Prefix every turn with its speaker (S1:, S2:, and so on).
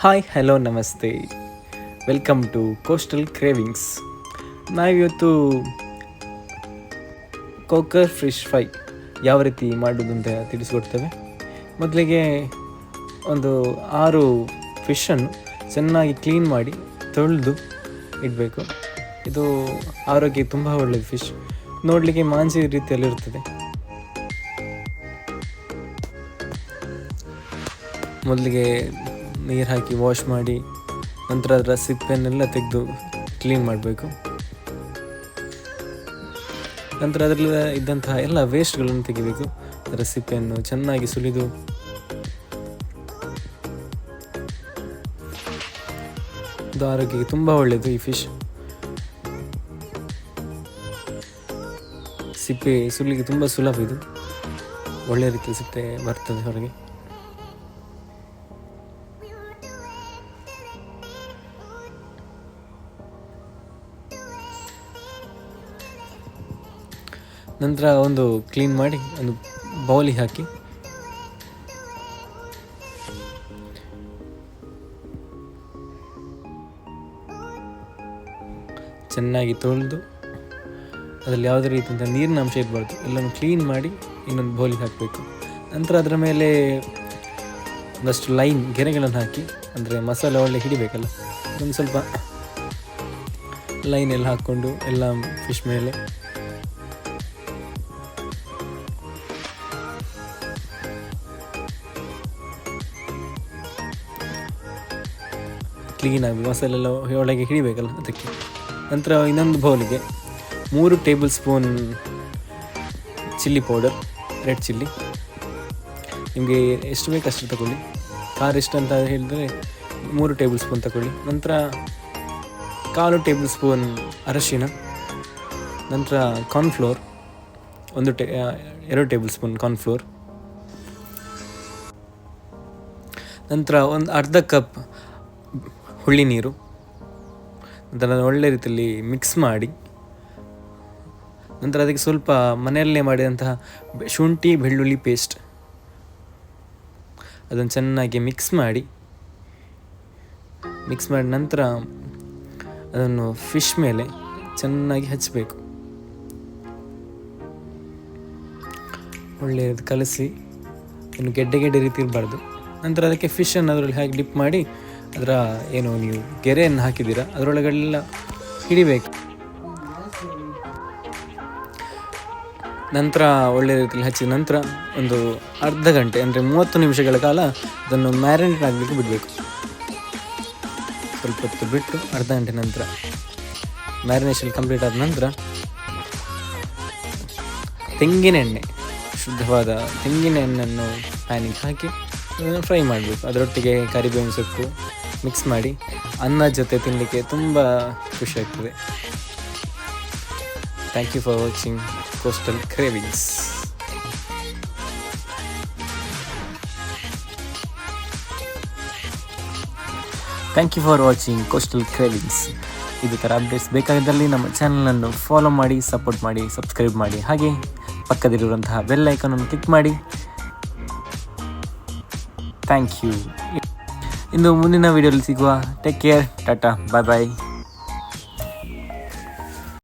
S1: Hi hello ನಮಸ್ತೆ, welcome to coastal cravings. ನಾವಿವತ್ತು cooker fish fry ಯಾವ ರೀತಿ ಮಾಡೋದು ಅಂತ ತಿಳಿಸ್ಕೊಡ್ತೇವೆ. ಮೊದಲಿಗೆ ಒಂದು 6 ಫಿಶನ್ನು ಚೆನ್ನಾಗಿ ಕ್ಲೀನ್ ಮಾಡಿ ತೊಳೆದು ಇಡಬೇಕು. ಇದು ಆರೋಗ್ಯಕ್ಕೆ ತುಂಬ ಒಳ್ಳೆಯದು. ಫಿಶ್ ನೋಡಲಿಕ್ಕೆ ಮಾಂಸ ರೀತಿಯಲ್ಲಿರ್ತದೆ. ಮೊದಲಿಗೆ ನೀರು ಹಾಕಿ ವಾಶ್ ಮಾಡಿ ನಂತರ ಅದರ ಸಿಪ್ಪೆನ್ನೆಲ್ಲ ತೆಗೆದು ಕ್ಲೀನ್ ಮಾಡಬೇಕು. ನಂತರ ಅದರಲ್ಲಿ ಇದ್ದಂತಹ ಎಲ್ಲ ವೇಸ್ಟ್ಗಳನ್ನು ತೆಗಿಬೇಕು. ಅದರ ಸಿಪ್ಪೆಯನ್ನು ಚೆನ್ನಾಗಿ ಸುಲಿದು ಇದು ಆರೋಗ್ಯಕ್ಕೆ ತುಂಬ ಒಳ್ಳೆಯದು. ಈ ಫಿಶ್ ಸಿಪ್ಪೆ ಸುಲಿಗೆ ತುಂಬ ಸುಲಭ. ಇದು ಒಳ್ಳೆಯ ರೀತಿಯ ಸಿಪ್ಪೆ ಬರ್ತದೆ ಹೊರಗೆ. ನಂತರ ಒಂದು ಕ್ಲೀನ್ ಮಾಡಿ ಒಂದು ಬೌಲಿಗೆ ಹಾಕಿ ಚೆನ್ನಾಗಿ ತೊಳೆದು ಅದರಲ್ಲಿ ಯಾವುದೇ ರೀತಿಯಿಂದ ನೀರಿನ ಅಂಶ ಇರಬಾರ್ದು. ಎಲ್ಲನೂ ಕ್ಲೀನ್ ಮಾಡಿ ಇನ್ನೊಂದು ಬೌಲಿಗೆ ಹಾಕಬೇಕು. ನಂತರ ಅದರ ಮೇಲೆ ಒಂದಷ್ಟು ಲೈನ್ ಗೆರೆಗಳನ್ನು ಹಾಕಿ, ಅಂದರೆ ಮಸಾಲೆ ಒಳ್ಳೆ ಹಿಡಿಬೇಕಲ್ಲ, ಒಂದು ಸ್ವಲ್ಪ ಲೈನ್ ಎಲ್ಲ ಹಾಕ್ಕೊಂಡು ಎಲ್ಲ ಫಿಶ್ ಮೇಲೆ ಕ್ಲೀನಾಗಿ ಮಸಾಲೆ ಎಲ್ಲ ಒಳಗೆ ಹಿಡಿಬೇಕಲ್ಲ ಅದಕ್ಕೆ. ನಂತರ ಇನ್ನೊಂದು ಬೌಲಿಗೆ 3 table spoon chilli powder, red chilli. ನಿಮಗೆ ಎಷ್ಟು ಬೇಕು ಅಷ್ಟು ತಗೊಳ್ಳಿ. ಖಾರ ಎಷ್ಟು ಅಂತ ಹೇಳಿದರೆ 3 ಟೇಬಲ್ ಸ್ಪೂನ್ ತಗೊಳ್ಳಿ. ನಂತರ 1/4 ಟೇಬಲ್ ಸ್ಪೂನ್ ಅರಶಿನ. ನಂತರ ಕಾರ್ನ್ಫ್ಲೋರ್ 2 ಟೇಬಲ್ ಸ್ಪೂನ್ ಕಾರ್ನ್ಫ್ಲೋರ್. ನಂತರ ಒಂದು ಅರ್ಧ ಕಪ್ ಹುಳಿ ನೀರು. ಅದನ್ನು ಒಳ್ಳೆ ರೀತಿಯಲ್ಲಿ ಮಿಕ್ಸ್ ಮಾಡಿ ನಂತರ ಅದಕ್ಕೆ ಸ್ವಲ್ಪ ಮನೆಯಲ್ಲೇ ಮಾಡಿದಂತಹ ಶುಂಠಿ ಬೆಳ್ಳುಳ್ಳಿ ಪೇಸ್ಟ್ ಅದನ್ನು ಚೆನ್ನಾಗಿ ಮಿಕ್ಸ್ ಮಾಡಿ ನಂತರ ಅದನ್ನು ಫಿಶ್ ಮೇಲೆ ಚೆನ್ನಾಗಿ ಹಚ್ಚಬೇಕು. ಒಳ್ಳೆಯದು ಕಲಸಿ, ಇನ್ನು ಗೆಡ್ಡೆ ರೀತಿ ಇರಬಾರ್ದು. ನಂತರ ಅದಕ್ಕೆ ಫಿಶನ್ನು ಅದರಲ್ಲಿ ಹಾಕಿ ಡಿಪ್ ಮಾಡಿ ಅದರ ಏನು ನೀವು ಗೆರೆಯನ್ನು ಹಾಕಿದ್ದೀರಾ ಅದರೊಳಗೆಲ್ಲ ಹಿಡಿಬೇಕು. ನಂತರ ಒಳ್ಳೆಯ ರೀತಿಯಲ್ಲಿ ಹಚ್ಚಿದ ನಂತರ ಒಂದು ಅರ್ಧ ಗಂಟೆ ಅಂದರೆ 30 ನಿಮಿಷಗಳ ಕಾಲ ಅದನ್ನು ಮ್ಯಾರಿನೇಟ್ ಆಗಲಿಕ್ಕೆ ಬಿಡಬೇಕು. ಸ್ವಲ್ಪ ಹೊತ್ತು ಬಿಟ್ಟು ಅರ್ಧ ಗಂಟೆ ನಂತರ ಮ್ಯಾರಿನೇಷನ್ ಕಂಪ್ಲೀಟ್ ಆದ ನಂತರ ತೆಂಗಿನ ಎಣ್ಣೆ, ಶುದ್ಧವಾದ ತೆಂಗಿನ ಎಣ್ಣೆಯನ್ನು ಪ್ಯಾನಿಗೆ ಹಾಕಿ ಅದನ್ನು ಫ್ರೈ ಮಾಡಬೇಕು. ಅದರೊಟ್ಟಿಗೆ ಕರಿಬೇವಿನ ಸೊಪ್ಪು ಮಿಕ್ಸ್ ಮಾಡಿ ಅನ್ನ ಜೊತೆ ತಿನ್ನಲಿಕ್ಕೆ ತುಂಬ ಖುಷಿಯಾಗ್ತದೆ. Thank you for watching Coastal Cravings. Thank you for watching Coastal Cravings. ಇದೇ ಥರ ಅಪ್ಡೇಟ್ಸ್ ಬೇಕಾಗಿದ್ದಲ್ಲಿ ನಮ್ಮ ಚಾನಲನ್ನು ಫಾಲೋ ಮಾಡಿ, ಸಪೋರ್ಟ್ ಮಾಡಿ, ಸಬ್ಸ್ಕ್ರೈಬ್ ಮಾಡಿ. ಹಾಗೆ ಪಕ್ಕದಲ್ಲಿರುವಂತಹ ಬೆಲ್ ಐಕಾನನ್ನು ಕ್ಲಿಕ್ ಮಾಡಿ. Thank you. ಇನ್ನು ಮುಂದಿನ ವಿಡಿಯೋದಲ್ಲಿ ಸಿಗುವ. ಟೇಕ್ ಕೇರ್, ಟಾಟಾ, ಬಾಯ್ ಬಾಯ್.